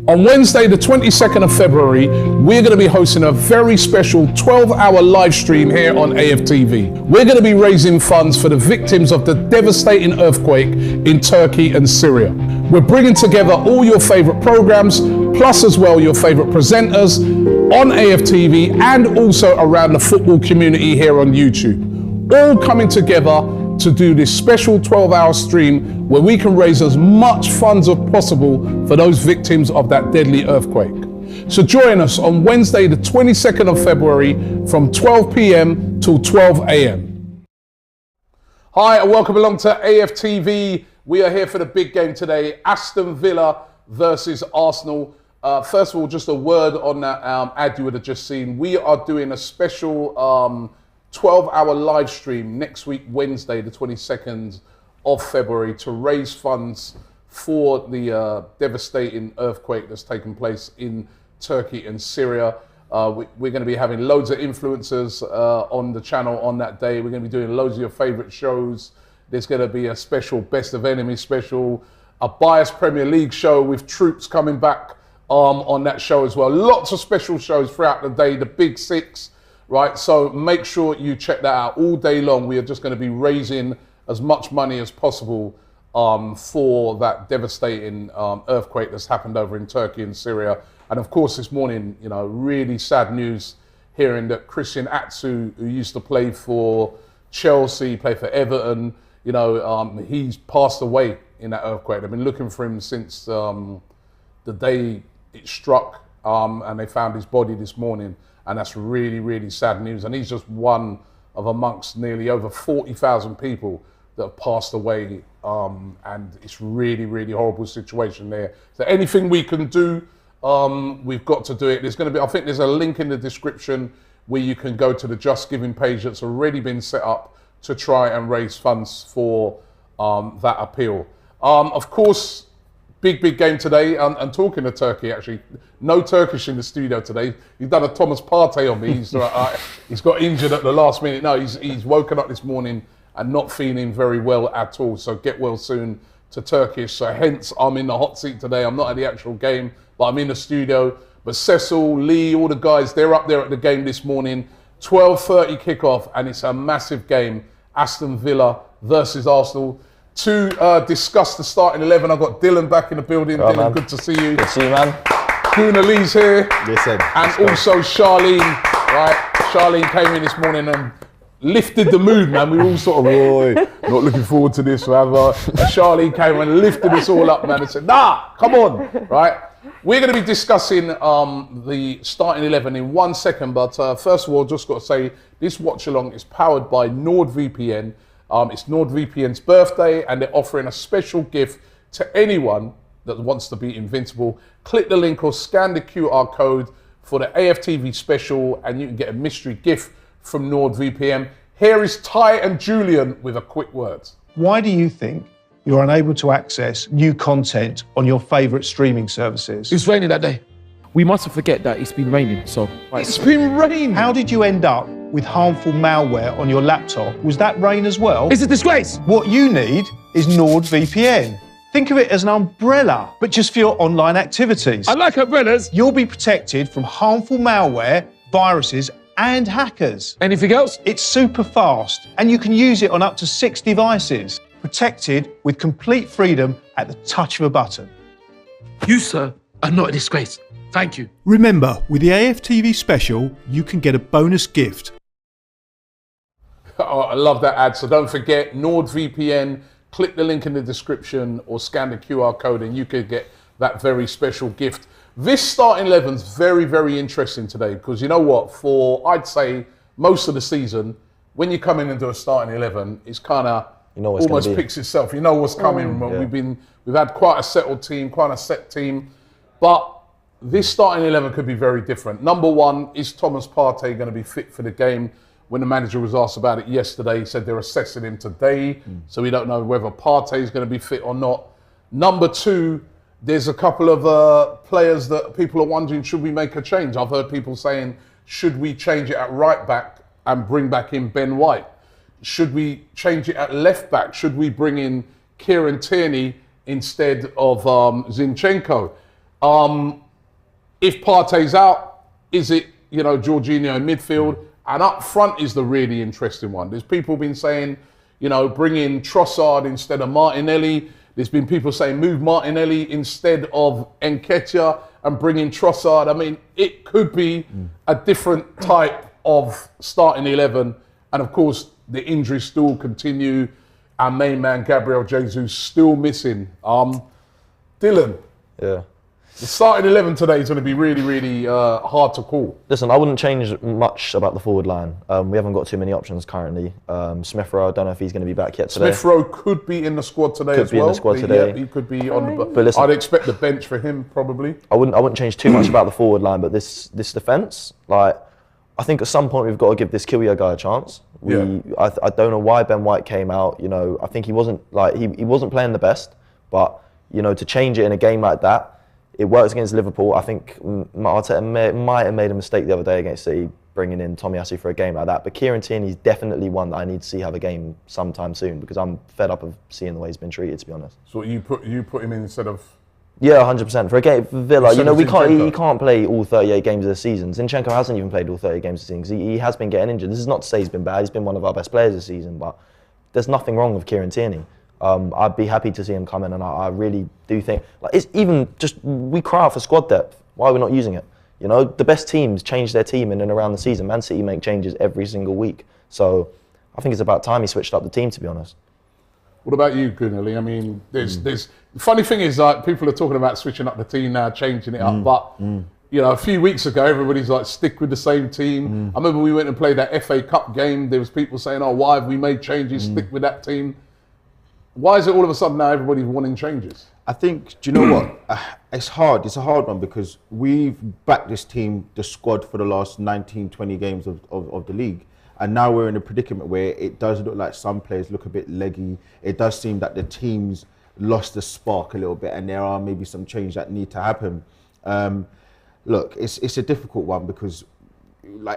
On Wednesday, the 22nd of February, we're going to be hosting a very special 12-hour live stream here on AFTV. We're going to be raising funds for the victims of the devastating earthquake in Turkey and Syria. We're bringing together all your favorite programs, plus as well your favorite presenters on AFTV and also around the football community here on YouTube. All coming together to do this special 12-hour stream where we can raise as much funds as possible for those victims of that deadly earthquake. So join us on Wednesday, the 22nd of February from 12 p.m. till 12 a.m. Hi, and welcome along to AFTV. We are here for the big game today, Aston Villa versus Arsenal. First of all, just a word on that ad you would have just seen. We are doing a special 12-hour live stream next week, Wednesday, the 22nd of February, to raise funds for the devastating earthquake that's taken place in Turkey and Syria. We're going to be having loads of influencers on the channel on that day. We're going to be doing loads of your favorite shows. There's going to be a special Best of Enemy special, a biased Premier League show with troops coming back on that show as well. Lots of special shows throughout the day, the Big Six. Right, so make sure you check that out all day long. We are just going to be raising as much money as possible for that devastating earthquake that's happened over in Turkey and Syria. And of course, this morning, you know, really sad news hearing that Christian Atsu, who used to play for Chelsea, play for Everton, you know, he's passed away in that earthquake. They've been looking for him since the day it struck, and they found his body this morning. And that's really, really sad news. And he's just one of amongst nearly over 40,000 people that have passed away. And it's really, really horrible situation there. So anything we can do, we've got to do it. There's going to be, I think there's a link in the description where you can go to the Just Giving page that's already been set up to try and raise funds for that appeal. Of course, big game today, and talking to Turkey, actually, no Turkish in the studio today. He's done a Thomas Partey on me. He's got injured at the last minute. No, he's woken up this morning and not feeling very well at all. So get well soon to Turkish. So hence, I'm in the hot seat today. I'm not at the actual game, but I'm in the studio. But Cecil, Lee, all the guys, they're up there at the game this morning. 12:30 kickoff, and it's a massive game. Aston Villa versus Arsenal. To discuss the starting 11, I've got Dylan back in the building. Dylan, man. Good to see you. Good to see you, man. Gooner Lee's here. Listen. And also Charlene, right? Charlene came in this morning and lifted the mood, man. We were all sort of, not looking forward to this, whatever. Charlene came and lifted us all up, man, and said, nah, come on, right? We're going to be discussing the starting 11 in 1 second, but first of all, just got to say, this watch-along is powered by NordVPN. It's NordVPN's birthday, and they're offering a special gift to anyone that wants to be invincible. Click the link or scan the QR code for the AFTV special, and you can get a mystery gift from NordVPN. Here is Ty and Julian with a quick word. Why do you think you're unable to access new content on your favourite streaming services? It's raining that day. We mustn't forget that it's been raining, so... It's been raining! How did you end up with harmful malware on your laptop? Was that rain as well? It's a disgrace! What you need is NordVPN. Think of it as an umbrella, but just for your online activities. I like umbrellas. You'll be protected from harmful malware, viruses, and hackers. Anything else? It's super fast, and you can use it on up to 6 devices, protected with complete freedom at the touch of a button. You, sir, are not a disgrace. Thank you. Remember, with the AFTV special, you can get a bonus gift. Oh, I love that ad. So don't forget, NordVPN, click the link in the description or scan the QR code and you could get that very special gift. This starting 11's very, very interesting today because you know what? For, I'd say, most of the season, when you come in and do a starting 11, it's kind of almost picks itself. You know what's coming. Yeah. We've had quite a settled team, quite a set team, but this starting 11 could be very different. Number one, is Thomas Partey going to be fit for the game? When the manager was asked about it yesterday, he said they're assessing him today, so we don't know whether Partey is going to be fit or not. Number two, there's a couple of players that people are wondering, should we make a change? I've heard people saying, should we change it at right back and bring back in Ben White? Should we change it at left back? Should we bring in Kieran Tierney instead of Zinchenko? If Partey's out, is it, Jorginho in midfield? And up front is the really interesting one. There's people been saying, bring in Trossard instead of Martinelli. There's been people saying move Martinelli instead of Nketiah and bring in Trossard. I mean, it could be a different type of starting 11. And of course, the injuries still continue. Our main man, Gabriel Jesus, still missing. Dylan. Yeah. The starting 11 today is going to be really, really hard to call. Listen, I wouldn't change much about the forward line. We haven't got too many options currently. Smith Rowe, I don't know if he's going to be back yet today. Smith Rowe could be in the squad today Could be in the squad today. Yeah, he could be on the. But listen, I'd expect the bench for him probably. I wouldn't change too much about the forward line, but this defence, like, I think at some point we've got to give this Killier guy a chance. I don't know why Ben White came out. I think he wasn't he wasn't playing the best, but to change it in a game like that. It works against Liverpool. I think Arteta might have made a mistake the other day against City, bringing in Tommy Atsu for a game like that. But Kieran Tierney is definitely one that I need to see have a game sometime soon because I'm fed up of seeing the way he's been treated, to be honest. So you put him in instead of? Yeah, 100%. For a game for Villa, he can't play all 38 games of the season. Zinchenko hasn't even played all 38 games of the season because he has been getting injured. This is not to say he's been bad. He's been one of our best players this season, but there's nothing wrong with Kieran Tierney. I'd be happy to see him come in, and I really do think, it's even just, we cry out for squad depth. Why are we not using it? The best teams change their team in and around the season. Man City make changes every single week. So I think it's about time he switched up the team, to be honest. What about you, Gooner? I mean, there's the funny thing is, people are talking about switching up the team now, changing it up, but a few weeks ago, everybody's like, stick with the same team. I remember we went and played that FA Cup game. There was people saying, why have we made changes? Stick with that team. Why is it all of a sudden now everybody's wanting changes? I think, do you know what? It's hard. It's a hard one because we've backed this team, the squad, for the last 19, 20 games of the league. And now we're in a predicament where it does look like some players look a bit leggy. It does seem that the team's lost the spark a little bit and there are maybe some changes that need to happen. Look, it's a difficult one because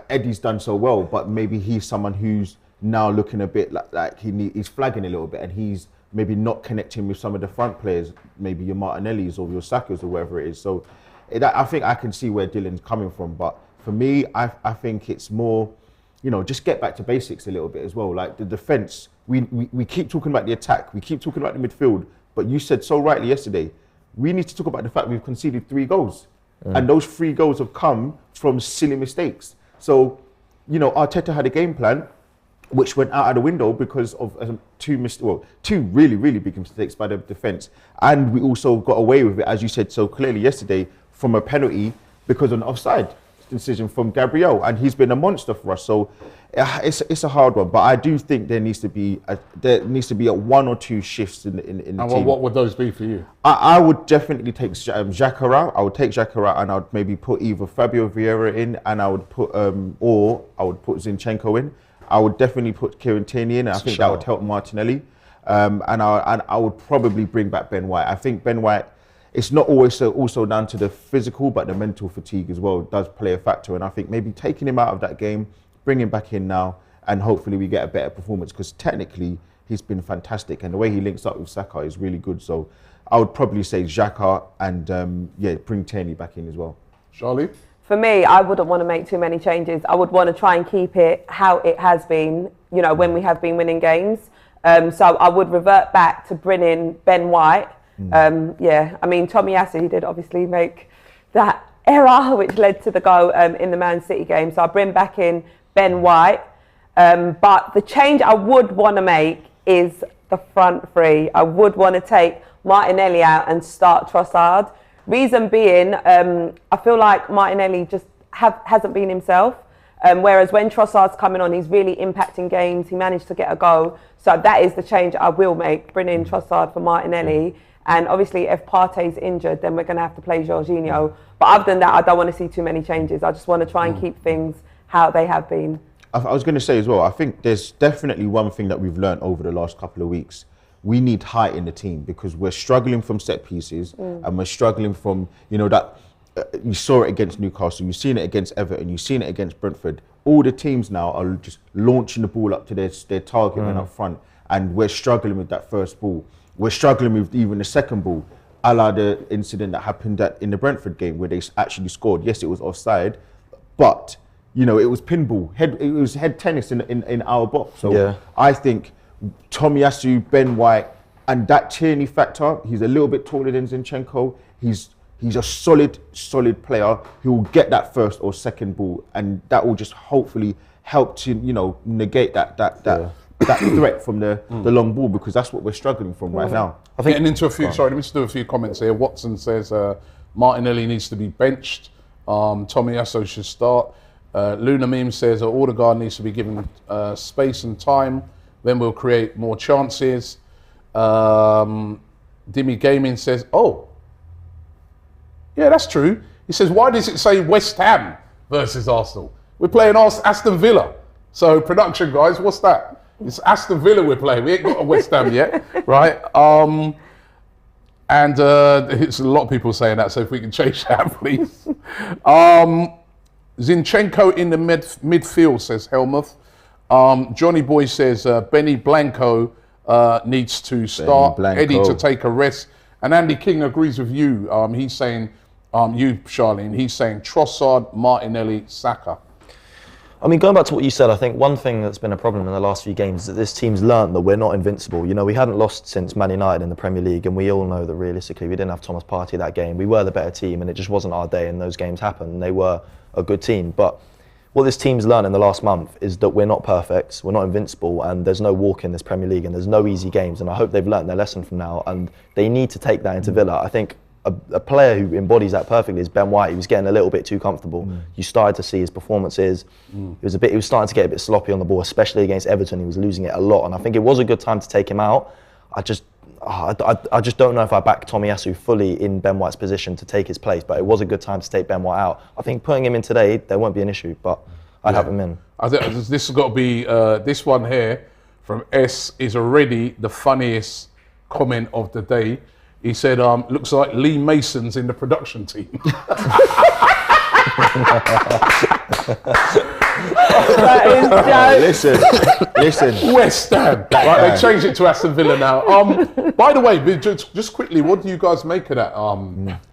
Eddie's done so well, but maybe he's someone who's now looking a bit like he's flagging a little bit and he's maybe not connecting with some of the front players, maybe your Martinellis or your Sakas or whatever it is. So I think I can see where Dylan's coming from. But for me, I think it's more, just get back to basics a little bit as well. Like the defence, we keep talking about the attack, we keep talking about the midfield, but you said so rightly yesterday, we need to talk about the fact we've conceded 3 goals. And those 3 goals have come from silly mistakes. So, Arteta had a game plan which went out of the window because of 2 really, really big mistakes by the defence. And we also got away with it, as you said so clearly yesterday, from a penalty because of an offside decision from Gabriel. And he's been a monster for us. So it's a hard one. But I do think there needs to be a 1 or 2 shifts in the team. And what would those be for you? I would definitely take Xhaka out. I would take Xhaka out and I would maybe put either Fabio Vieira in and I would put, or I would put Zinchenko in. I would definitely put Kieran Tierney in. I think that would help Martinelli. And I would probably bring back Ben White. I think Ben White, it's not always also down to the physical, but the mental fatigue as well does play a factor. And I think maybe taking him out of that game, bring him back in now, and hopefully we get a better performance because technically he's been fantastic. And the way he links up with Saka is really good. So I would probably say Xhaka and bring Tierney back in as well. Charlene? For me, I wouldn't want to make too many changes. I would want to try and keep it how it has been, when we have been winning games. So I would revert back to bringing Ben White. Tommy Atsu, he did obviously make that error which led to the goal in the Man City game. So I'll bring back in Ben White. But the change I would want to make is the front 3. I would want to take Martinelli out and start Trossard. Reason being, I feel like Martinelli just hasn't been himself. Whereas when Trossard's coming on, he's really impacting games. He managed to get a goal. So that is the change I will make, bring in Trossard for Martinelli. And obviously, if Partey's injured, then we're going to have to play Jorginho. But other than that, I don't want to see too many changes. I just want to try and keep things how they have been. I was going to say as well, I think there's definitely one thing that we've learned over the last couple of weeks. We need height in the team because we're struggling from set pieces and we're struggling from, that you saw it against Newcastle, you've seen it against Everton, you've seen it against Brentford. All the teams now are just launching the ball up to their target man up front, and we're struggling with that first ball. We're struggling with even the second ball. a la the incident that happened in the Brentford game where they actually scored. Yes, it was offside, but you know, it was pinball. It was head tennis in our box. So I think Tomiyasu, Ben White, and that Tierney factor, he's a little bit taller than Zinchenko. He's a solid player who will get that first or second ball, and that will just hopefully help to, you know, negate that threat from the long ball, because that's what we're struggling from right now. I think getting into a few. Sorry, let me just do a few comments here. Watson says Martinelli needs to be benched. Tomiyasu should start. Luna Meme says Odegaard needs to be given space and time. Then we'll create more chances. Dimmy Gaming says, oh, yeah, that's true. He says, why does it say West Ham versus Arsenal? We're playing Aston Villa. So production guys, what's that? It's Aston Villa we're playing. We ain't got a West Ham yet, right? And it's a lot of people saying that, so if we can change that, please. Zinchenko in the midfield, says Helmuth. Johnny Boy says Benny Blanco needs to start. Eddie to take a rest. And Andy King agrees with you. He's saying, you, Charlene, he's saying Trossard, Martinelli, Saka. I mean, going back to what you said, I think one thing that's been a problem in the last few games is that this team's learned that we're not invincible. You know, we hadn't lost since Man United in the Premier League, and we all know that realistically we didn't have Thomas Partey that game. We were the better team, and it just wasn't our day, and those games happened. They were a good team. But what this team's learned in the last month is that we're not perfect, we're not invincible, and there's no walk in this Premier League, and there's no easy games. And I hope they've learned their lesson from now, and they need to take that into Villa. I think a player who embodies that perfectly is Ben White. He was getting a little bit too comfortable. You started to see his performances. He was starting to get a bit sloppy on the ball, especially against Everton. He was losing it a lot, and I think it was a good time to take him out. I just don't know if I back Tomiyasu fully in Ben White's position to take his place, but it was a good time to take Ben White out. I think putting him in today, there won't be an issue, but I'd have him in. I think this has got to be, this one here from S is already the funniest comment of the day. He said, looks like Lee Mason's in the production team. That is jokes. Listen. West Ham. Right, they changed it to Aston Villa now. By the way, just quickly, what do you guys make of that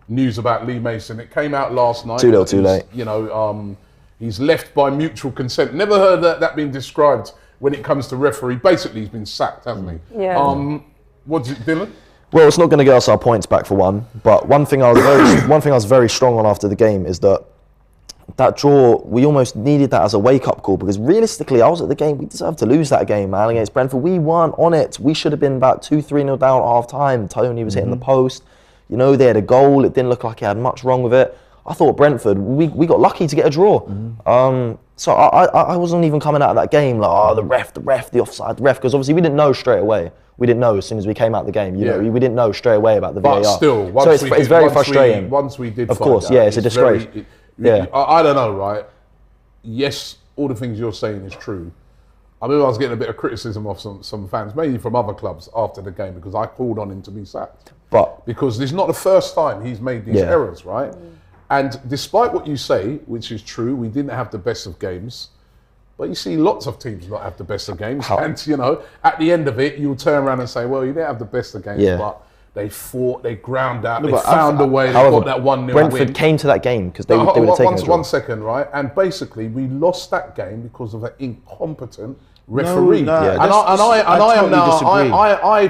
news about Lee Mason? It came out last night. Too little, too late. You know, he's left by mutual consent. Never heard that being described when it comes to referee. Basically, he's been sacked, hasn't he? Yeah. What's it, Dylan? Well, it's not going to get us our points back for one. But one thing I was very strong on after the game is that draw, we almost needed that as a wake-up call, because realistically, I was at the game, we deserved to lose that game, man, against Brentford. We weren't on it. We should have been about 2-3-0 down at half-time. Tony was hitting the post. You know, they had a goal. It didn't look like he had much wrong with it. I thought Brentford, we got lucky to get a draw. So I wasn't even coming out of that game like, oh, the ref, the offside, the ref, because obviously we didn't know straight away. We didn't know as soon as we came out the game. You know, we didn't know straight away about the VAR. But still, so it's very frustrating. Once we did, of course, yeah, it's a disgrace. I don't know, right? Yes, all the things you're saying is true. I mean, I was getting a bit of criticism off some fans, mainly from other clubs after the game, because I called on him to be sacked. But because this is not the first time he's made these errors, right? And despite what you say, which is true, we didn't have the best of games. But you see lots of teams not have the best of games. And, you know, at the end of it, you'll turn around and say, well, you didn't have the best of games, but they fought, they ground out, they found a way, they got that 1-0 win. Brentford came to that game because they would have taken it. 1 second, right? And basically, we lost that game because of an incompetent referee. I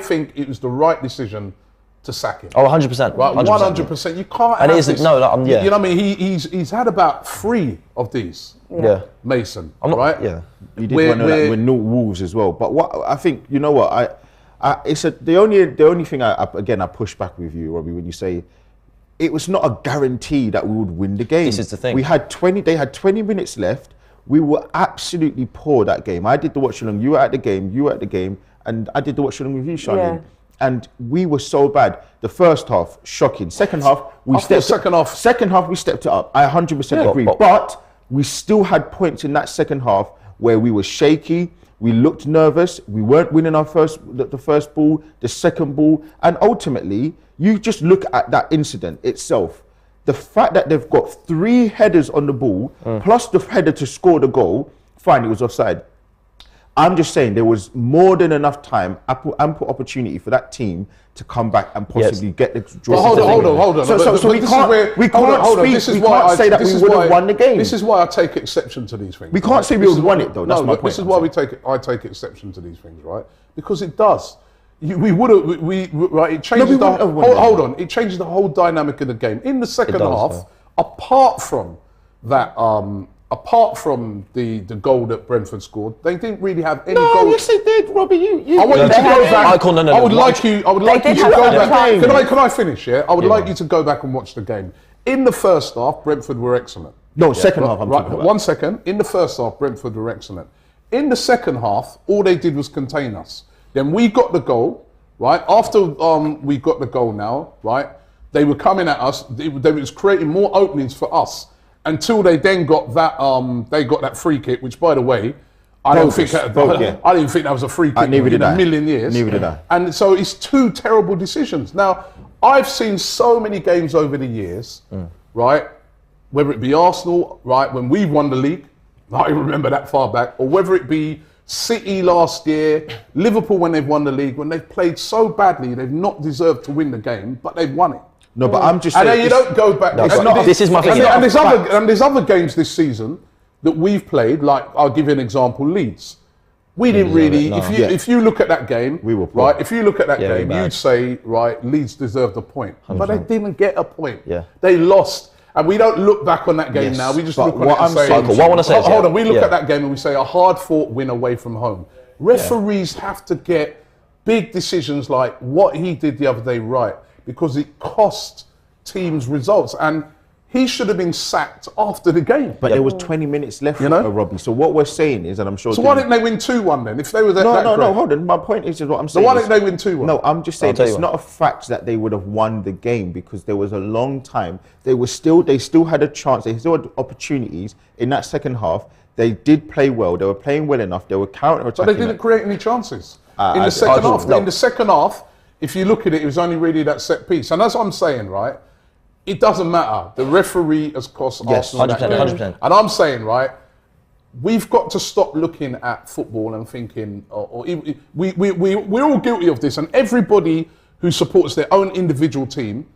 think it was the right decision to sack him. Oh, 100%. Right, 100%. You can't have this. You know what I mean? He's had about 3 of these. Yeah. Mason, I'm not, right? Yeah. You did one of that with no Wolves as well. But what I think, you know what, the only thing I push back with you, Robbie, when you say it was not a guarantee that we would win the game. This is the thing. They had 20 minutes left. We were absolutely poor that game. I did the watch along. You were at the game, and I did the watch along with you, Charlene. Yeah. And we were so bad. The first half, shocking. Second half, we stepped it up. I 100% agree. But we still had points in that second half where we were shaky. We looked nervous. We weren't winning the first ball, the second ball. And ultimately, you just look at that incident itself. The fact that they've got 3 headers on the ball, plus the header to score the goal, fine, it was offside. I'm just saying there was more than enough time, ample opportunity for that team to come back and possibly get the draw. But hold on. So we can't say that we would have won the game. This is why I take exception to these things. We can't say we would have won it though. That's my point. This is why I take exception to these things, right? Because it does. We would have. Right. It changes the. Hold on. It changes the whole dynamic of the game in the second half. Apart from that. Apart from the goal that Brentford scored, they didn't really have any goals. Yes, they did, Robbie. I want you to go back. I would like you to go back. Can I finish? Yeah, I would like you to go back and watch the game. In the first half, Brentford were excellent. No, second half. I'm talking about. 1 second. In the first half, Brentford were excellent. In the second half, all they did was contain us. Then we got the goal. Right after we got the goal. Now, right, they were coming at us. They was creating more openings for us. Until they then got that free kick, which, by the way, I didn't think that was a free kick in a million years. Neither did I. And so it's two terrible decisions. Now, I've seen so many games over the years, right? Whether it be Arsenal, right, when we won the league, I remember that far back, or whether it be City last year, Liverpool when they've won the league, when they've played so badly, they've not deserved to win the game, but they've won it. No, but I'm just saying. And then you don't go back. This is my thing. And there's other games this season that we've played. Like I'll give you an example. Leeds. We didn't really. If you look at that game, we were poor. right. If you look at that game, you'd say right. Leeds deserved a point, 100%. But they didn't get a point. Yeah. They lost. And we don't look back on that game now. We just look on it and say. What I want to say is, hold on. We look at that game and we say a hard-fought win away from home. Referees have to get big decisions like what he did the other day right. Because it cost teams results, and he should have been sacked after the game. But there was 20 minutes left, Robbie. So what we're saying is, and I'm sure. So why didn't they win 2-1 then? If they were that great? No. Hold on. My point is what I'm saying. So why didn't they win 2-1? No, I'm just saying it's not a fact that they would have won the game because there was a long time. They still had a chance. They still had opportunities in that second half. They did play well. They were playing well enough. They were counter-attacking. But they didn't create any chances in the second half. In the second half. If you look at it, it was only really that set piece. And that's what I'm saying, right? It doesn't matter. The referee has cost Arsenal that game. 100%. And I'm saying, right, we've got to stop looking at football and thinking, we're all guilty of this. And everybody who supports their own individual team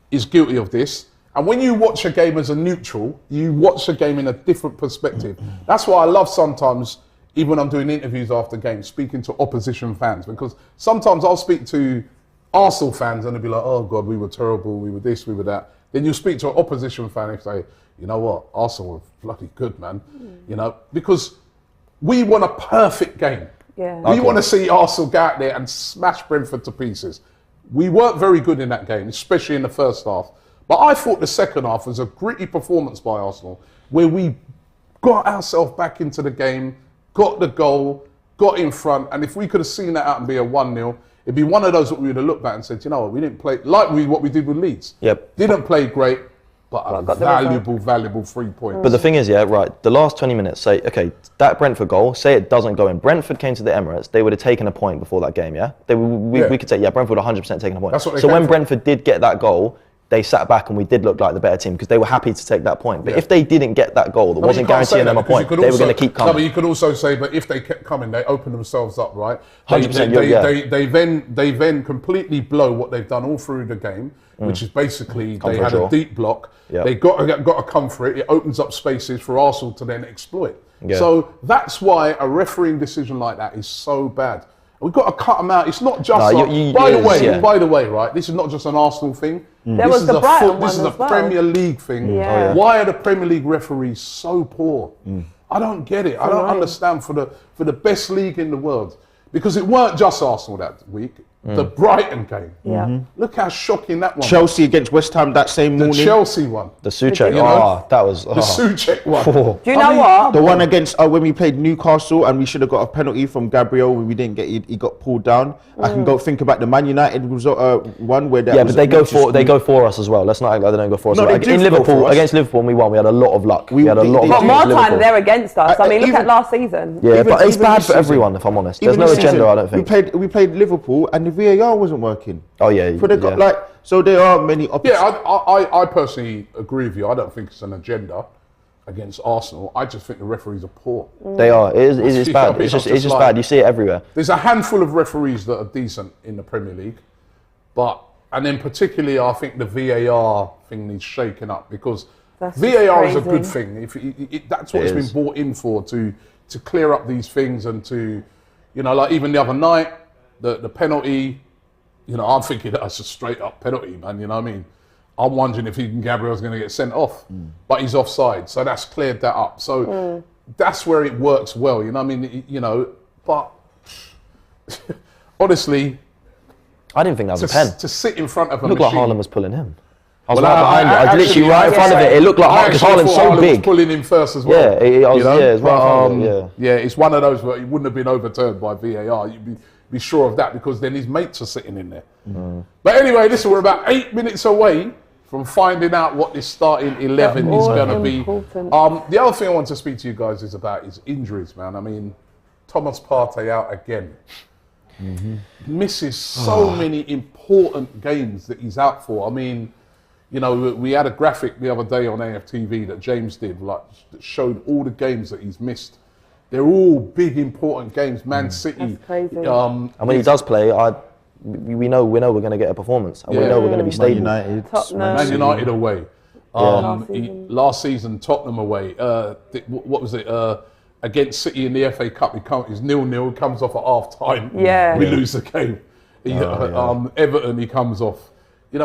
is guilty of this. And when you watch a game as a neutral, you watch a game in a different perspective. That's why I love sometimes, even when I'm doing interviews after games, speaking to opposition fans, because sometimes I'll speak to Arsenal fans and they'll be like, oh God, we were terrible, we were this, we were that. Then you speak to an opposition fan and say, you know what, Arsenal were bloody good, man. You know, because we want a perfect game. We want to see Arsenal go out there and smash Brentford to pieces. We weren't very good in that game, especially in the first half. But I thought the second half was a gritty performance by Arsenal, where we got ourselves back into the game, got the goal, got in front, and if we could have seen that out and be a 1-0, it'd be one of those that we would have looked back and said, you know what, we didn't play like what we did with Leeds. Didn't play great, but a valuable 3 points. But the thing is, the last 20 minutes, say, okay, that Brentford goal, say it doesn't go in. Brentford came to the Emirates, they would have taken a point before that game, we could say, Brentford would have 100% taken a point. So when Brentford did get that goal, they sat back and we did look like the better team because they were happy to take that point. But if they didn't get that goal that wasn't guaranteeing them a point, they were going to keep coming. No, but you could also say, but if they kept coming, they opened themselves up, right? 100%. They then completely blow what they've done all through the game, which is basically they had a deep block. They got to come for it. It opens up spaces for Arsenal to then exploit. So that's why a refereeing decision like that is so bad. We've got to cut them out. It's not just. By the way, right? This is not just an Arsenal thing. This is a Premier League thing. Why are the Premier League referees so poor? I don't get it. I don't understand for the best league in the world, because it weren't just Arsenal that week. The Brighton game. Look how shocking that one. Chelsea against West Ham that same morning. The Chelsea one. The Souček. That was. The Souček one. Do you know what? The one against when we played Newcastle and we should have got a penalty from Gabriel. We didn't get. He got pulled down. I can go think about the Man United one where but they go for us as well. Let's not act like they don't go for us. No, in Liverpool against Liverpool, when we won, we had a lot of luck. We had a lot of luck. But more time they're against us. I mean, look at last season. Yeah, but it's bad for everyone, if I'm honest. There's no agenda, I don't think. We played Liverpool and the VAR wasn't working. Oh yeah. So there are many options. Yeah, I personally agree with you. I don't think it's an agenda. against Arsenal, I just think the referees are poor. They are. It is bad. It's just like, bad. You see it everywhere. There's a handful of referees that are decent in the Premier League, and then particularly I think the VAR thing needs shaking up, because That's VAR is a crazy. good thing. That's what it's been brought in for, to clear up these things and to, like even the other night, the penalty, I'm thinking that's a straight up penalty, man. You know what I mean? I'm wondering if even Gabriel's going to get sent off, but he's offside, so that's cleared that up. So that's where it works well. You know what I mean? But honestly, I didn't think that was a pen. to sit in front of a It looked machine. like Haaland was pulling him. I was Well, right behind it. I was literally right in front of it. It looked like because Haaland's so was big. pulling him first as well. Yeah, it was right in front of it, yeah, it's one of those where he wouldn't have been overturned by VAR. You'd be sure of that, because then his mates are sitting in there. But anyway, listen, we're about 8 minutes away from finding out what this starting 11 is going to be. The other thing I want to speak to you guys is injuries, man. I mean, Thomas Partey out again. Misses so many important games that he's out for. I mean, we had a graphic the other day on AFTV that James did, that showed all the games that he's missed. They're all big, important games. Man City. That's crazy. And when he does play, we know we're going to get a performance, and we know we're going to be stable. Man United away. Last season, Tottenham away. What was it? Against City in the FA Cup, he's 0-0, comes off at half time. We lose the game. Everton, he comes off. I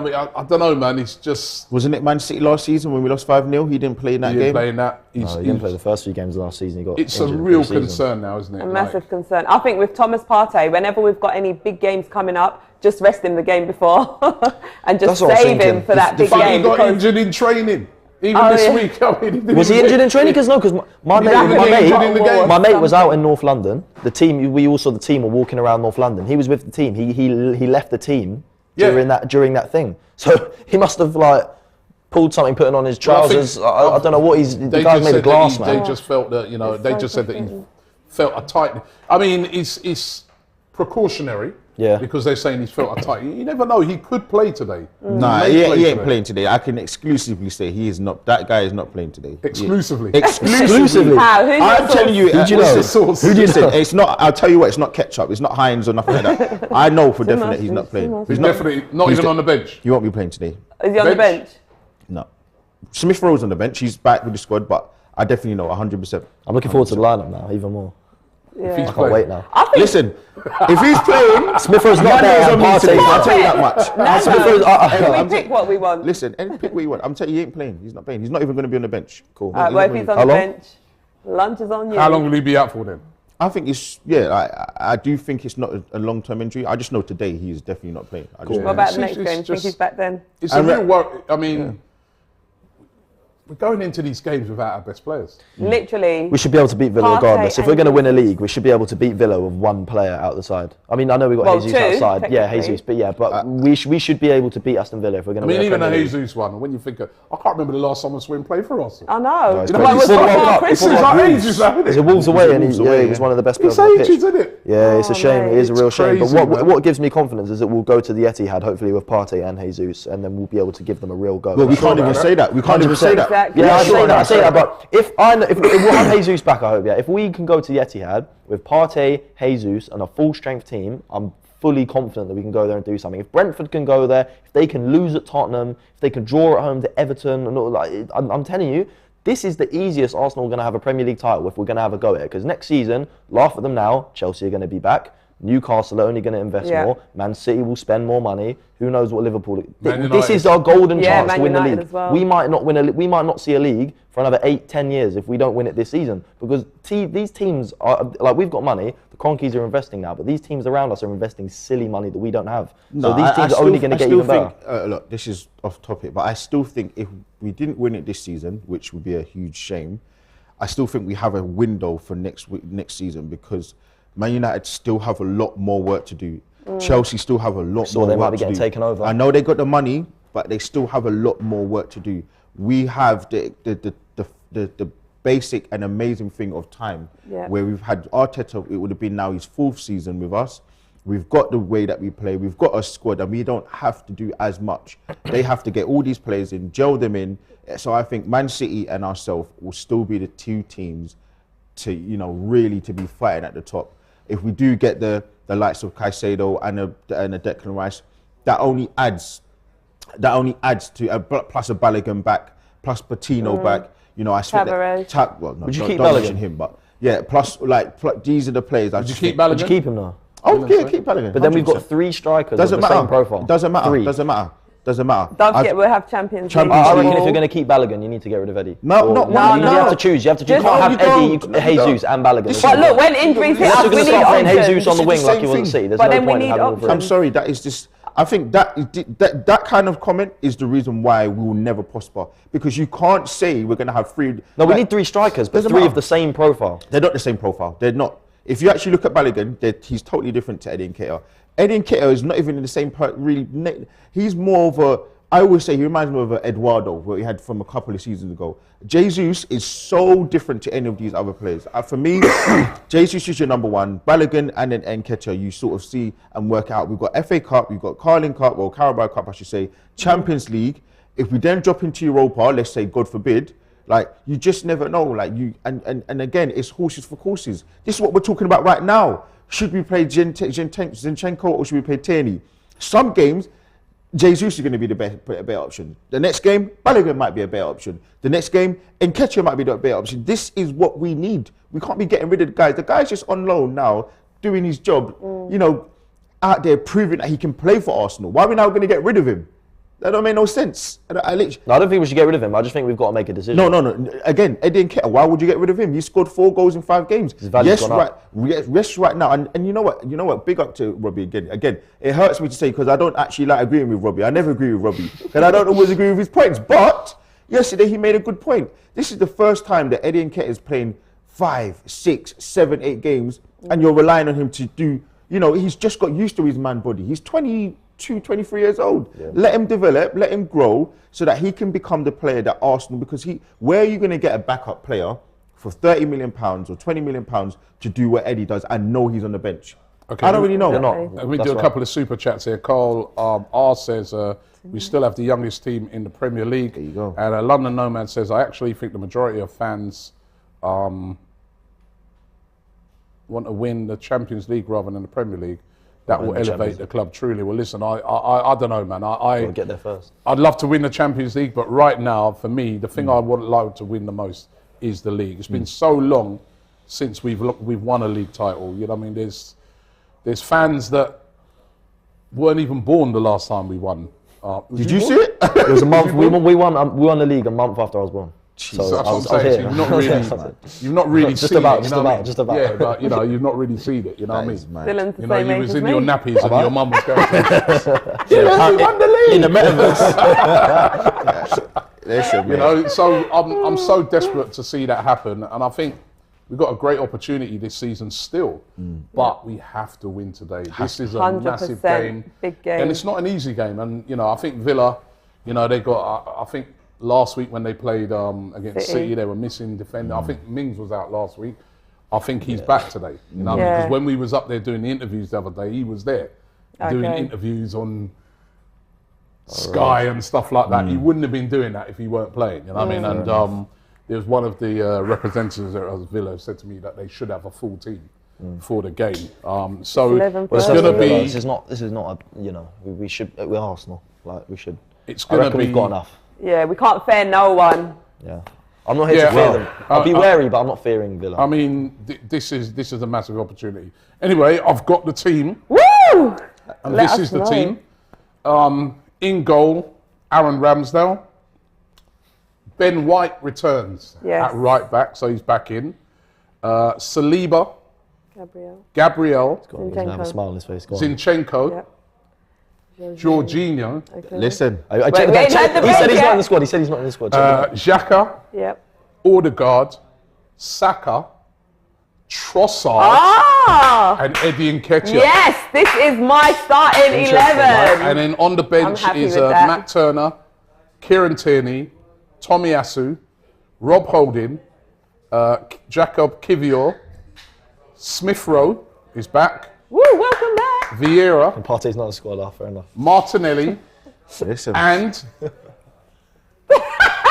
don't know, man. It's just... Wasn't it Man City last season when we lost 5-0? He didn't play in that game? He didn't play in that. He didn't play the first few games of last season. He got It's a injured real pre-season. concern now, isn't it? A massive concern. I think with Thomas Partey, whenever we've got any big games coming up, just rest him the game before and just That's what I was save him thinking. for that big But game. he got because- injured in training. Even this week. I mean, Was he injured in training? Because my mate was out in North London. The team, we all saw the team were walking around North London. He was with the team. He left the team during that thing. So he must have pulled something, putting on his trousers. I don't know what the guy's made of glass, man. They just felt that they just said that he felt a tight. I mean, it's precautionary. Yeah. Because they're saying he's felt a tight. You never know. He could play today. Nah, he ain't playing today. I can exclusively say he is not. That guy is not playing today. Exclusively. Exclusively. How? Who's I'm telling you. Who do you know? The source? Who do you say? It's not. I'll tell you what. It's not ketchup. It's not Heinz or nothing like that. I know for definite he's not playing. He's definitely not even on the bench. He won't be playing today. Is he on the bench? No. Smith Rowe's on the bench. He's back with the squad, but I definitely know 100%. I'm looking forward to the lineup now, even more. If he's I can't wait now. Listen, if he's playing, Smith Rowe's not there. on me today. I'll tell you that much. Can we pick what we want? Listen, any pick what you want. I'm telling you, he ain't playing. He's not playing. He's not even going to be on the bench. Cool. Well, if he's on the bench, lunch is on you. How long will he be out for then? I think it's I do think it's not a long-term injury. I just know today he is definitely not playing. I just What about the It's next game? Think just- he's back then? It's a real worry. I mean, we're going into these games without our best players. Literally. We should be able to beat Villa Partey regardless. If we're and going to win a league, we should be able to beat Villa with one player out the side. I mean, I know we've got Jesus two, outside. Yeah, technically. Jesus. But we should be able to beat Aston Villa if we're going I to mean, win even a a Premier League. Jesus one, when you think of, I can't remember the last time Swin played for us. I know. it's It crazy. was Before the World before Cup, Christmas. It's like ages now, isn't It's it? a Wolves away, and Wolves he away, was yeah. one of the best players It's on the ages, pitch. isn't it? Yeah, it's a shame. mate. It is a real shame. crazy, But man. what gives me confidence is that we'll go to the Etihad, hopefully with Partey and Jesus, and then we'll be able to give them a real go. Well, we can't even say that. We can't even say that. Exactly. Yeah, I say that. But if we'll have Jesus back, I hope. Yeah, if we can go to the Etihad with Partey, Jesus, and a full strength team, I'm fully confident that we can go there and do something. If Brentford can go there, if they can lose at Tottenham, if they can draw at home to Everton, and all, I'm telling you, this is the easiest Arsenal are going to have a Premier League title if we're going to have a go at it. Because next season, laugh at them now, Chelsea are going to be back. Newcastle are only going to invest more. Man City will spend more money. Who knows what Liverpool? This is our golden chance Man to win the United league. as well. We might not win we might not see a league for another 8-10 years if we don't win it this season. Because these teams are we've got money. The Cronkies are investing now, but these teams around us are investing silly money that we don't have. So these teams are only going to get even better. Look, this is off topic, but I still think if we didn't win it this season, which would be a huge shame, I still think we have a window for next season because Man United still have a lot more work to do. Chelsea still have a lot more work to do. they might be getting taken over. I know they got the money, but they still have a lot more work to do. We have the basic and amazing thing of time, where we've had Arteta. It would have been now his 4th season with us. We've got the way that we play. We've got a squad, and we don't have to do as much. They have to get all these players in, gel them in. So I think Man City and ourselves will still be the two teams to, really to be fighting at the top. If we do get the likes of Caicedo and a Declan Rice, that only adds to plus a Balogun back, plus Patino back. I think Tavares. Would you keep don't Balogun? mention him, but yeah. Plus, these are the players. Would you keep Balogun? Would you keep him now? Oh yeah, keep Balogun. But then we've 100%. got 3 strikers Doesn't of the matter. same profile. Doesn't matter. Three. Doesn't matter. Don't forget, we'll have Champions League. Champions I League. reckon if you're going to keep Balogun, you need to get rid of Eddie. No. You have to choose. You have to choose. You Just- can't have No, you Eddie, don't. Jesus, and Balogun. But look, when injuries hit Unless us, you're we going to need start playing options. Jesus on the This wing is the like same you wouldn't thing. see. There's But no then we point in need having all options. I'm three. sorry, that is just. I think that kind of comment is the reason why we will never prosper, because you can't say we're going to have 3. No, we need 3 strikers, but Doesn't 3 matter. of the same profile. They're not the same profile. They're not. If you actually look at Balogun, he's totally different to Eddie Nketiah. Eddie Nketiah is not even in the same he's more of a. I always say he reminds me of Eduardo, what he had from a couple of seasons ago. Jesus is so different to any of these other players. For me, Jesus is your number 1. Balogun and then Nketiah, you sort of see and work out. We've got FA Cup, we've got Carling Cup, or Carabao Cup, I should say, Champions League. If we then drop into Europa, let's say, God forbid, you just never know. And again, it's horses for courses. This is what we're talking about right now. Should we play Zinchenko or should we play Tierney? Some games, Jesus is going to be the better option. The next game, Balogun might be a better option. The next game, Nketiah might be the better option. This is what we need. We can't be getting rid of the guys. The guy's just on loan now, doing his job, out there proving that he can play for Arsenal. Why are we now going to get rid of him? That don't make no sense. No, I don't think we should get rid of him. I just think we've got to make a decision. No. Again, Eddie Nketiah, why would you get rid of him? He scored 4 goals in 5 games. His value's gone up. Yes, right now. And you know what? Big up to Robbie again. Again, it hurts me to say because I don't actually like agreeing with Robbie. I never agree with Robbie. And I don't always agree with his points. But yesterday he made a good point. This is the first time that Eddie Nketiah is playing 5, 6, 7, 8 games, and you're relying on him to do. He's just got used to his man body. He's 22, 23 years old. Yeah. Let him develop, let him grow, so that he can become the player that Arsenal. Because where are you going to get a backup player for £30 million or £20 million to do what Eddie does and know he's on the bench? Okay, I don't really know. We do a couple of super chats here. Carl R says we still have the youngest team in the Premier League. There you go. And London Nomad says I actually think the majority of fans want to win the Champions League rather than the Premier League. That will elevate the club truly. Well, listen, I don't know, man. We'll get there first. I'd love to win the Champions League, but right now, for me, the thing I would like to win the most is the league. It's been so long since we've won a league title. You know what I mean? There's fans that weren't even born the last time we won. Did you see it? It was a month. We won the league a month after I was born. So that's what I'm saying. You've not really just seen about, it. Just about. Yeah, but you've not really seen it. You know what I mean? Dylan's the You know, same you age was as in me. your nappies and your mum was going. In the metaverse. Listen, So I'm so desperate to see that happen, and I think we've got a great opportunity this season still, but we have to win today. This is a 100% massive game, big game, and it's not an easy game. And I think Villa, they got. I think last week when they played against City, they were missing defender. I think Mings was out last week. I think he's back today. Because when we was up there doing the interviews the other day, he was there doing interviews on Sky and stuff like that. He wouldn't have been doing that if he weren't playing. You know what I mean? And there was one of the representatives at Villa said to me that they should have a full team for the game. So it's going to be. This is not. We should. We're Arsenal. We should. It's going to be. We've got enough. Yeah, we can't fear no one. Yeah, I'm not here to fear them. I'll be wary, but I'm not fearing Villa. I mean, this is a massive opportunity. Anyway, I've got the team. Woo! And this is the team. In goal, Aaron Ramsdale. Ben White returns at right back, so he's back in. Saliba. Gabriel. He's gonna have a smile on his face. Zinchenko. Yep. Jorginho. Okay. Listen. I checked the bench. He said he's not in the squad. He said he's not in the squad. Xhaka. Yep. Odegaard. Saka. Trossard. And Eddie Nketiah. Yes, this is my starting 11. And then on the bench is Matt Turner, Kieran Tierney, Tommy Atsu, Rob Holding, Jacob Kivior, Smith Rowe is back. Woo, welcome back. Vieira, Partey's not a squad, fair enough. Martinelli, Listen. and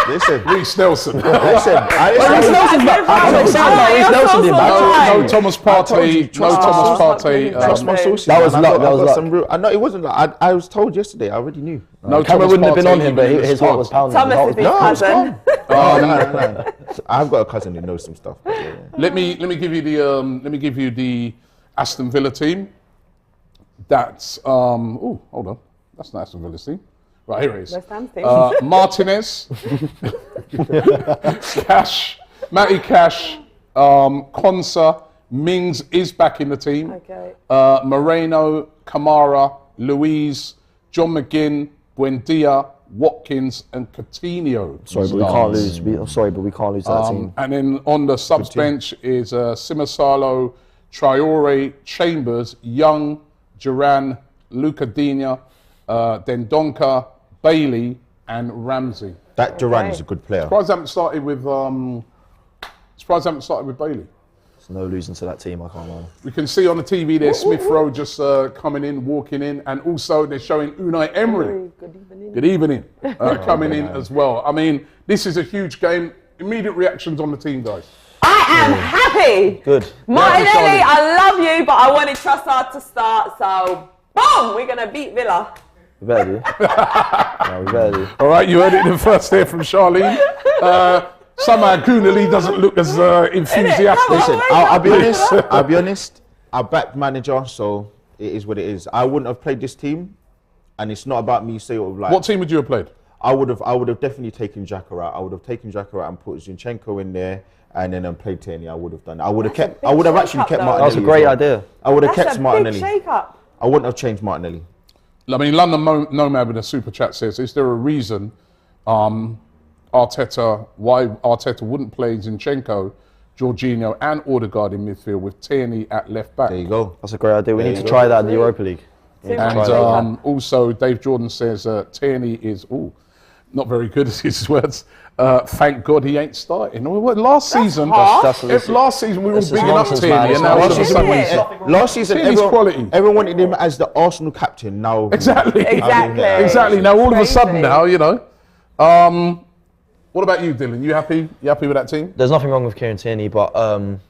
Listen. Reece Nelson. Listen. Reece Nelson's back. No Thomas Partey. No Thomas Partey. Trust my sources. That was man. luck, that was luck. Some real, I know it wasn't luck. I was told yesterday. I already knew. No, Camera wouldn't have been on him, but even in the his heart was squad. pounding. Thomas is his cousin. No. I've got a cousin who knows some stuff. Yeah. Let me give you the Aston Villa team. That's hold on. That's not Aston Villa's team. Right, here it is. West Ham's team. Martinez, Cash, Matty Cash, Konsa, Mings is back in the team. Okay. Moreno, Kamara, Louise, John McGinn, Buendia, Watkins, and Coutinho. Sorry, but we can't lose. We can't lose that team. And then on the subs bench is Simasalo, Traore, Chambers, Young, Duran, Luca Dina, Dendonka, Bailey, and Ramsey. That Duran is a good player. Surprised I haven't started with Bailey. There's no losing to that team, I can't lie. We can see on the TV there Smith Rowe just coming in, walking in, and also they're showing Unai Emery. Good evening. Coming in as well. I mean, this is a huge game. Immediate reactions on the team, guys. I am happy. Good. Martinelli, I love you, but I wanted Trossard to start, so boom, we're going to beat Villa. We better do. No, we better do. All right, you heard it in the first there from Charlene. Somehow Gooner doesn't look as enthusiastic. Listen, I'll be honest. I backed manager, so it is what it is. I wouldn't have played this team, and it's not about me saying like. What team would you have played? I would have definitely taken Xhaka out. I would have taken Xhaka out and put Zinchenko in there, and then played Tierney. I would have done. I would have actually kept Martinelli. That was a great idea. I would have kept Martinelli. That's a big shake-up. I wouldn't have changed Martinelli. I mean, London Nomad with a super chat says, is there a reason why Arteta wouldn't play Zinchenko, Jorginho and Odegaard in midfield with Tierney at left back? There you go. That's a great idea. We need to try that in the Europa League. And also, Dave Jordan says Tierney is not very good, is his words. Thank God he ain't starting. Last season we were bigging up Tierney, and now all of a sudden last season everyone wanted him as the Arsenal captain. Now exactly. Now all of a sudden, what about you, Dylan? You happy? You happy with that team? There's nothing wrong with Kieran Tierney, but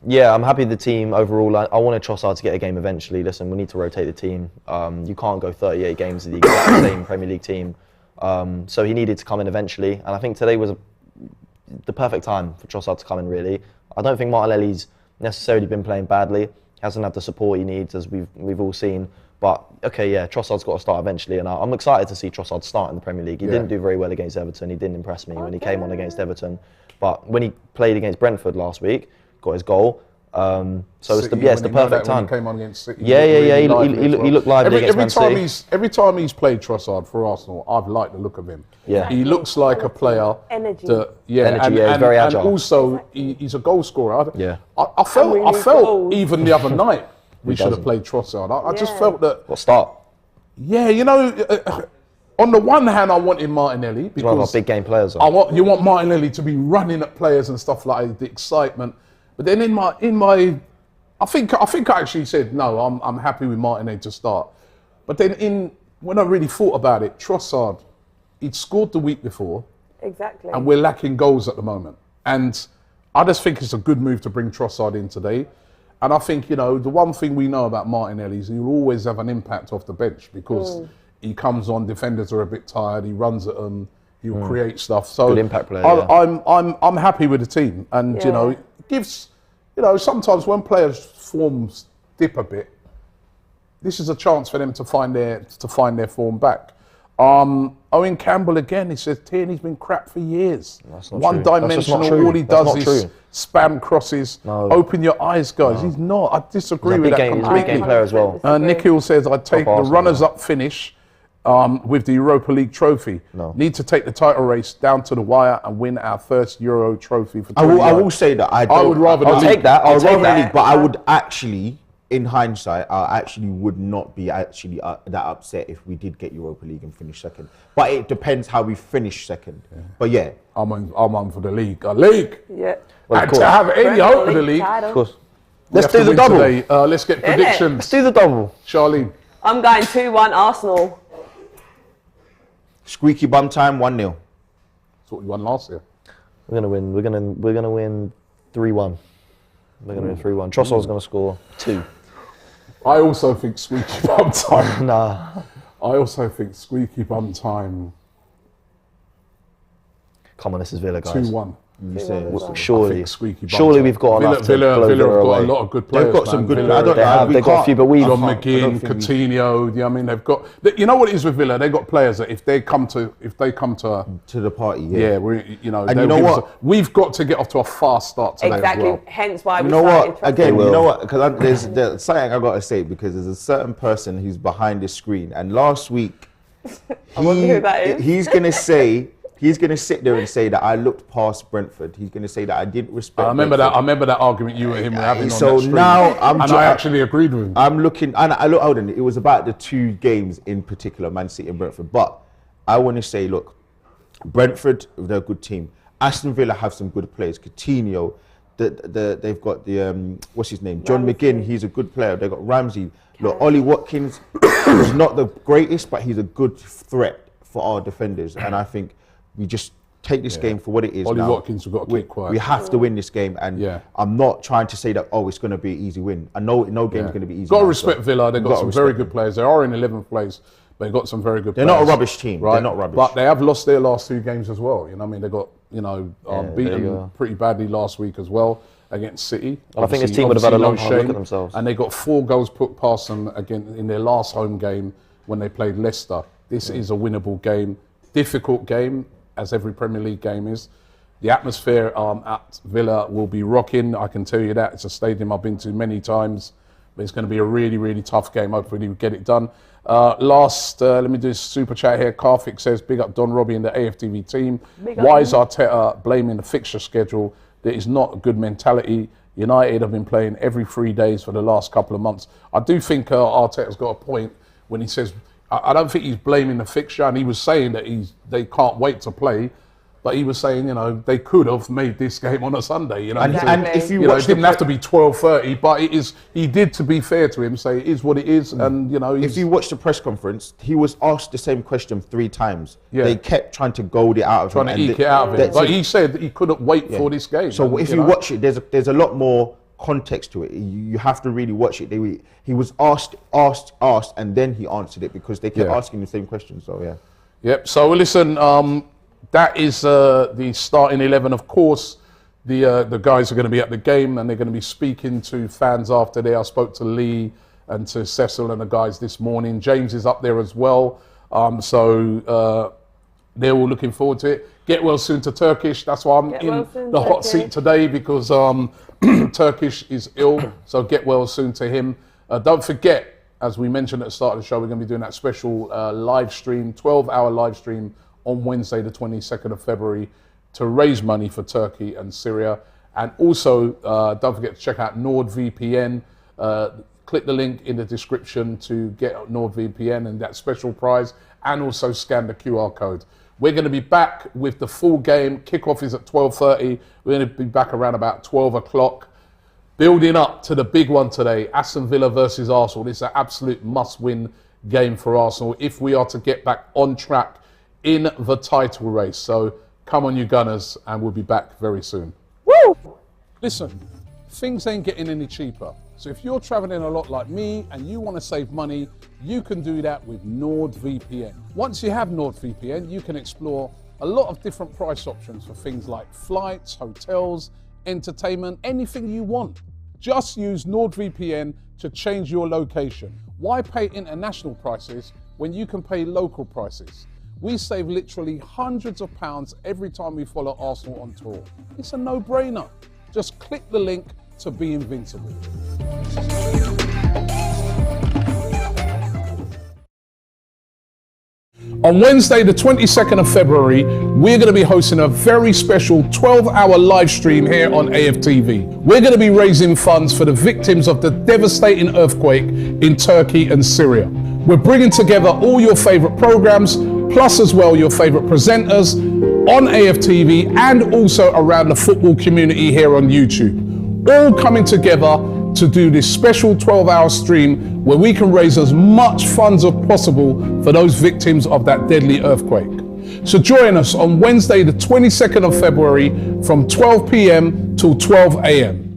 yeah, I'm happy with the team overall. I wanted Trossard to get a game eventually. Listen, we need to rotate the team. You can't go 38 games with the exact same Premier League team. So he needed to come in eventually, and I think today was the perfect time for Trossard to come in, really. I don't think Martinelli's necessarily been playing badly. He hasn't had the support he needs, as we've all seen. But, okay, yeah, Trossard's got to start eventually, and I'm excited to see Trossard start in the Premier League. He didn't do very well against Everton. He didn't impress me when he came on against Everton. But when he played against Brentford last week, got his goal. So it's the perfect time. When he came on against City, he looked lively against Man City. Every time he's played Trossard for Arsenal, I've liked the look of him. Yeah. He looks like a player. Energy. He's very agile. And also, he's a goal scorer. Yeah. I felt even the other night we should have played Trossard. I just felt that. What start? Yeah, on the one hand, I wanted Martinelli because one of our big game players. You want Martinelli to be running at players and stuff like the excitement. But then in my, I think I actually said no. I'm happy with Martinelli to start. But then when I really thought about it, Trossard, he'd scored the week before. Exactly. And we're lacking goals at the moment. And I just think it's a good move to bring Trossard in today. And I think, the one thing we know about Martinelli is he'll always have an impact off the bench because he comes on, defenders are a bit tired, he runs at them, he'll create stuff. So good impact player. I'm happy with the team. And, it gives, sometimes when players' forms dip a bit, this is a chance for them to find their form back. Owen Campbell again, he says Tierney's been crap for years. One-dimensional, all he does is spam crosses. No. Open your eyes, guys. No. He's not. I disagree with that completely. He's a big game player as well. Nikhil says, I'd take the runners-up finish with the Europa League trophy. No. Need to take the title race down to the wire and win our first Euro trophy for 20 I will say that I would rather I'll take that. I'll take the league, but I would actually, in hindsight, I actually would not be actually that upset if we did get Europa League and finish second. But it depends how we finish second. Yeah. But yeah, I'm on for the league. A league. Yeah. Well, and to have any hope in the league, of course. Let's do the double. Let's get predictions. Let's do the double. Charlene. I'm going 2-1 Arsenal. Squeaky bum time, 1-0. That's what we won last year. We're gonna win. We're gonna win 3-1. We're gonna win 3-1. Trossard's gonna score 2. I also think squeaky bum time. Nah. I also think squeaky bum time. Come on, this is Villa, guys. 2-1. You say Surely, squeaky bum surely time. we've got enough to Villa blow have Villa got away. a lot of good players. They've got some man. good. Villa, I don't They know. have. we They've got a can't- few, but we. John I don't McGinn, think we- Coutinho. I mean, they've got. You know what it is with Villa? They've got players that if they come to to the party. yeah, we And they'll you know give us what? we've got to get off to a fast start today Exactly. as well. Hence why You we know started. what? Again, will. you know what? Because there's something I got to say, because there's a certain person who's behind this screen, and last week I wonder who that is. he's gonna say. He's going to sit there and say that I looked past Brentford. He's going to say that I didn't respect. I remember that argument you and him were having So on that stream. now I'm and ju- I actually agreed with him. I'm looking, and I look. Hold on, it was about the 2 games in particular, Man City and Brentford. But I want to say, look, Brentford, they're a good team. Aston Villa have some good players. Coutinho, they've got the what's his name, John McGinn. He's a good player. They've got Ramsey. Look, Ollie Watkins is not the greatest, but he's a good threat for our defenders. And I think we just take this game for what it is. Ollie now. Watkins, we've got to keep quiet. We have to win this game, and Yeah. I'm not trying to say that it's going to be an easy win. I know no game's going to be easy. Got to now, respect so Villa. They've we've got to some respect very them. good players. They are in 11th place, but they've got some very good They're players. not a rubbish team. Right? They're not rubbish. But they have lost their last 2 games as well. You know what I mean? They got, there you beaten go. pretty badly last week as well against City. Well, I think this Obviously- team would have had a long obviously hard look shame. at themselves. And they got 4 goals put past them again in their last home game when they played Leicester. This is a winnable game, difficult game, as every Premier League game is. The atmosphere at Villa will be rocking, I can tell you that. It's a stadium I've been to many times, but it's going to be a really, really tough game. Hopefully we get it done. Let me do a super chat here. Karthik says, big up Don Robbie and the AFTV team. Why is Arteta blaming the fixture schedule? That is not a good mentality. United have been playing every 3 days for the last couple of months. I do think Arteta's got a point when he says, I don't think he's blaming the fixture, and he was saying that they can't wait to play. But he was saying, they could have made this game on a Sunday, And if you it watch didn't have to be 12:30, but it is. He did, to be fair to him, say it is what it is, and if you watch the press conference, he was asked the same question 3 times. Yeah. They kept trying to goad it out of him. trying to eke it out of him. that's But it. he said that he couldn't wait for this game. So and, if you watch it, there's a lot more context to it. You have to really watch it. He was asked, and then he answered it, because they kept asking the same question. So yeah. Yep. So listen, that is the starting 11. Of course, the guys are going to be at the game, and they're going to be speaking to fans after there. I spoke to Lee and to Cecil and the guys this morning. James is up there as well. So they're all looking forward to it. Get well soon to Turkish. That's why I'm in the hot seat today, because Turkish is ill. So get well soon to him. Don't forget, as we mentioned at the start of the show, we're going to be doing that special live stream, 12-hour live stream on Wednesday, the 22nd of February, to raise money for Turkey and Syria. And also, don't forget to check out NordVPN. Click the link in the description to get NordVPN and that special prize, and also scan the QR code. We're going to be back with the full game. Kickoff is at 12:30. We're going to be back around about 12 o'clock. Building up to the big one today, Aston Villa versus Arsenal. This is an absolute must-win game for Arsenal if we are to get back on track in the title race. So come on, you Gunners, and we'll be back very soon. Woo! Listen, things ain't getting any cheaper. So if you're traveling a lot like me and you want to save money, you can do that with NordVPN. Once you have NordVPN, you can explore a lot of different price options for things like flights, hotels, entertainment, anything you want. Just use NordVPN to change your location. Why pay international prices when you can pay local prices? We save literally hundreds of pounds every time we follow Arsenal on tour. It's a no-brainer. Just click the link to be invincible. On Wednesday, the 22nd of February, we're going to be hosting a very special 12-hour live stream here on AFTV. We're going to be raising funds for the victims of the devastating earthquake in Turkey and Syria. We're bringing together all your favorite programs, plus as well your favorite presenters on AFTV and also around the football community here on YouTube. All coming together to do this special 12-hour stream where we can raise as much funds as possible for those victims of that deadly earthquake. So join us on Wednesday, the 22nd of February from 12 p.m. till 12 a.m.